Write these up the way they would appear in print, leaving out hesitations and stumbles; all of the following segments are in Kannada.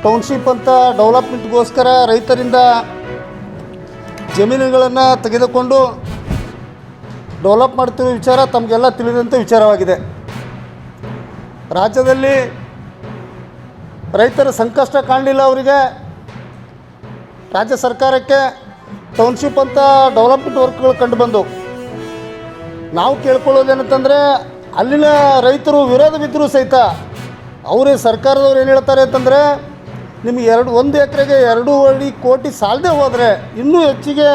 ಟೌನ್ಶಿಪ್ ಅಂತ ಡೆವಲಪ್ಮೆಂಟ್ಗೋಸ್ಕರ ರೈತರಿಂದ ಜಮೀನುಗಳನ್ನು ತೆಗೆದುಕೊಂಡು ಡೆವಲಪ್ ಮಾಡ್ತಿರೋ ವಿಚಾರ ತಮಗೆಲ್ಲ ತಿಳಿದಂಥ ವಿಚಾರವಾಗಿದೆ. ರಾಜ್ಯದಲ್ಲಿ ರೈತರ ಸಂಕಷ್ಟ ಕಾಣಲಿಲ್ಲ ಅವರಿಗೆ. ರಾಜ್ಯ ಸರ್ಕಾರಕ್ಕೆ ಟೌನ್ಶಿಪ್ ಅಂತ ಡೆವಲಪ್ಮೆಂಟ್ ವರ್ಕ್ಗಳು ಕಂಡು ಬಂದು ನಾವು ಕೇಳ್ಕೊಳ್ಳೋದೇನಂತಂದರೆ ಅಲ್ಲಿನ ರೈತರು ವಿರೋಧವಿದ್ದರೂ ಸಹಿತ ಅವರೇ ಸರ್ಕಾರದವ್ರು ಏನು ಹೇಳ್ತಾರೆ ಅಂತಂದರೆ ನಿಮಗೆ 1 ಎಕರೆಗೆ 2.5 ಕೋಟಿ ಸಾಲದೆ ಹೋದರೆ ಇನ್ನೂ ಹೆಚ್ಚಿಗೆ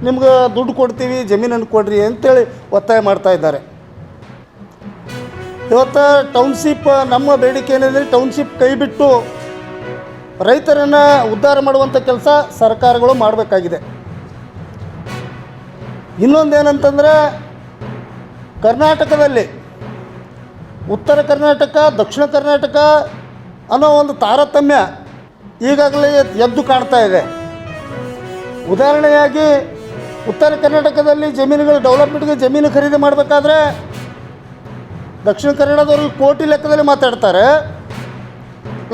ನಿಮ್ಗೆ ದುಡ್ಡು ಕೊಡ್ತೀವಿ, ಜಮೀನನ್ನು ಕೊಡ್ರಿ ಅಂತೇಳಿ ಒತ್ತಾಯ ಮಾಡ್ತಾ ಇದ್ದಾರೆ. ಇವತ್ತು ಟೌನ್ಶಿಪ್ ನಮ್ಮ ಬೇಡಿಕೆ ಏನಿದೆ, ಟೌನ್ಶಿಪ್ ಕೈ ಬಿಟ್ಟು ರೈತರನ್ನು ಉದ್ಧಾರ ಮಾಡುವಂಥ ಕೆಲಸ ಸರ್ಕಾರಗಳು ಮಾಡಬೇಕಾಗಿದೆ. ಇನ್ನೊಂದೇನಂತಂದರೆ ಕರ್ನಾಟಕದಲ್ಲಿ ಉತ್ತರ ಕರ್ನಾಟಕ ದಕ್ಷಿಣ ಕರ್ನಾಟಕ ಅನ್ನೋ ಒಂದು ತಾರತಮ್ಯ ಈಗಾಗಲೇ ಎದ್ದು ಕಾಣ್ತಾ ಇದೆ. ಉದಾಹರಣೆಯಾಗಿ ಉತ್ತರ ಕರ್ನಾಟಕದಲ್ಲಿ ಜಮೀನುಗಳು ಡೆವಲಪ್ಮೆಂಟ್ಗೆ ಜಮೀನು ಖರೀದಿ ಮಾಡಬೇಕಾದ್ರೆ ದಕ್ಷಿಣ ಕನ್ನಡದವರು ಕೋಟಿ ಲೆಕ್ಕದಲ್ಲಿ ಮಾತಾಡ್ತಾರೆ,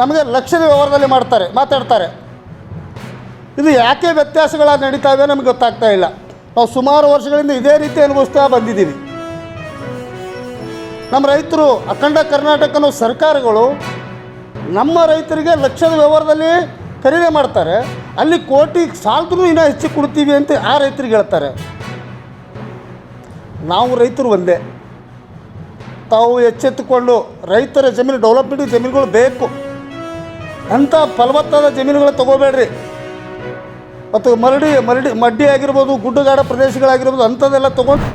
ನಮಗೆ ಲಕ್ಷದ ವ್ಯವಹಾರದಲ್ಲಿ ಮಾತಾಡ್ತಾರೆ. ಇದು ಯಾಕೆ ವ್ಯತ್ಯಾಸಗಳ ನಡೀತಾವೆ ನಮಗೆ ಗೊತ್ತಾಗ್ತಾ ಇಲ್ಲ. ನಾವು ಸುಮಾರು ವರ್ಷಗಳಿಂದ ಇದೇ ರೀತಿ ಅನುಭವಿಸ್ತಾ ಬಂದಿದ್ದೀವಿ. ನಮ್ಮ ರೈತರು ಅಖಂಡ ಕರ್ನಾಟಕನ ಸರ್ಕಾರಗಳು ನಮ್ಮ ರೈತರಿಗೆ ಲಕ್ಷದ ವ್ಯವಹಾರದಲ್ಲಿ ಖರೀದಿ ಮಾಡ್ತಾರೆ, ಅಲ್ಲಿ ಕೋಟಿ ಸಾಲದ್ರೂ ಇನ್ನೂ ಹೆಚ್ಚಿಗೆ ಕೊಡ್ತೀವಿ ಅಂತ ಆ ರೈತರಿಗೆ ಹೇಳ್ತಾರೆ. ನಾವು ರೈತರು ಒಂದೇ. ತಾವು ಎಚ್ಚೆತ್ತುಕೊಂಡು ರೈತರ ಜಮೀನು ಡೆವಲಪ್ಮೆಂಟ್ ಜಮೀನುಗಳು ಬೇಕು ಅಂಥ ಫಲವತ್ತಾದ ಜಮೀನುಗಳು ತೊಗೋಬೇಡ್ರಿ. ಮತ್ತು ಮಡ್ಡಿ ಆಗಿರ್ಬೋದು, ಗುಡ್ಡಗಾಡ ಪ್ರದೇಶಗಳಾಗಿರ್ಬೋದು ಅಂಥದ್ದೆಲ್ಲ ತೊಗೊಂಡು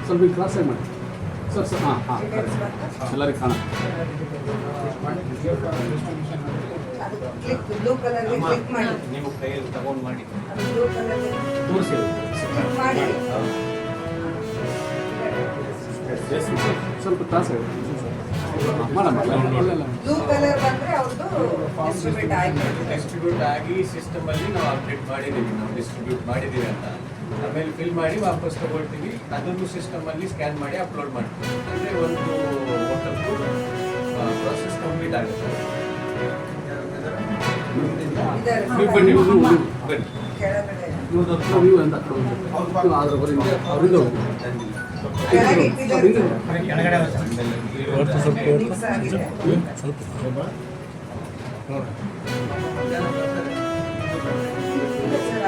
ಸ್ವಲ್ಪ ಕ್ರಾಸ್ ಆಗಿ ಮಾಡಿ ಸರ್. ಹಾಂ ಎಲ್ಲರಿಗೆ ಕಾಣ. ನೀವು ಕೈಯಲ್ಲಿ ತಗೊಂಡು ಮಾಡಿ ತೋರಿಸಿ ಸ್ವಲ್ಪ ಕ್ರಾಸ್ ಆಗಿ ಡಿಸ್ಟ್ರಿಬ್ಯೂಟ್ ಆಗಿ ಸಿಸ್ಟಮ್ ಅಲ್ಲಿ ನಾವು ಅಪ್ಡೇಟ್ ಮಾಡಿದ್ದೀವಿ, ನಾವು ಡಿಸ್ಟ್ರಿಬ್ಯೂಟ್ ಮಾಡಿದ್ದೀವಿ ಅಂತ. ಆಮೇಲೆ ಫಿಲ್ ಮಾಡಿ ವಾಪಸ್ ತಗೊಳ್ತೀವಿ, ಅದನ್ನು ಸಿಸ್ಟಮ್ ಅಲ್ಲಿ ಸ್ಕ್ಯಾನ್ ಮಾಡಿ ಅಪ್ಲೋಡ್ ಮಾಡ್ತೀವಿ. ಅಂದರೆ ಒಂದು ವೋಟರ್ದು ಪ್ರಾಸೆಸ್ ಕಂಪ್ಲೀಟ್ ಆಗುತ್ತೆ. ಬನ್ನಿ ನೀವು ಅಂತ ಅದ್ರ ಬರೀ ಅವರಿಂದ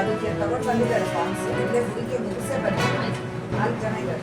ಅದಕ್ಕೆ ತಗೊಂಡು ಬಂದಿದ್ದಾರೆ ಫಾರ್ಮ್ಸ್. ಇಲ್ಲೇ ಹುಡುಗಿ ಮುಗಿಸೇ ಬಂದಿದ್ದಾರೆ. 4 ಜನ ಇದ್ದಾರೆ.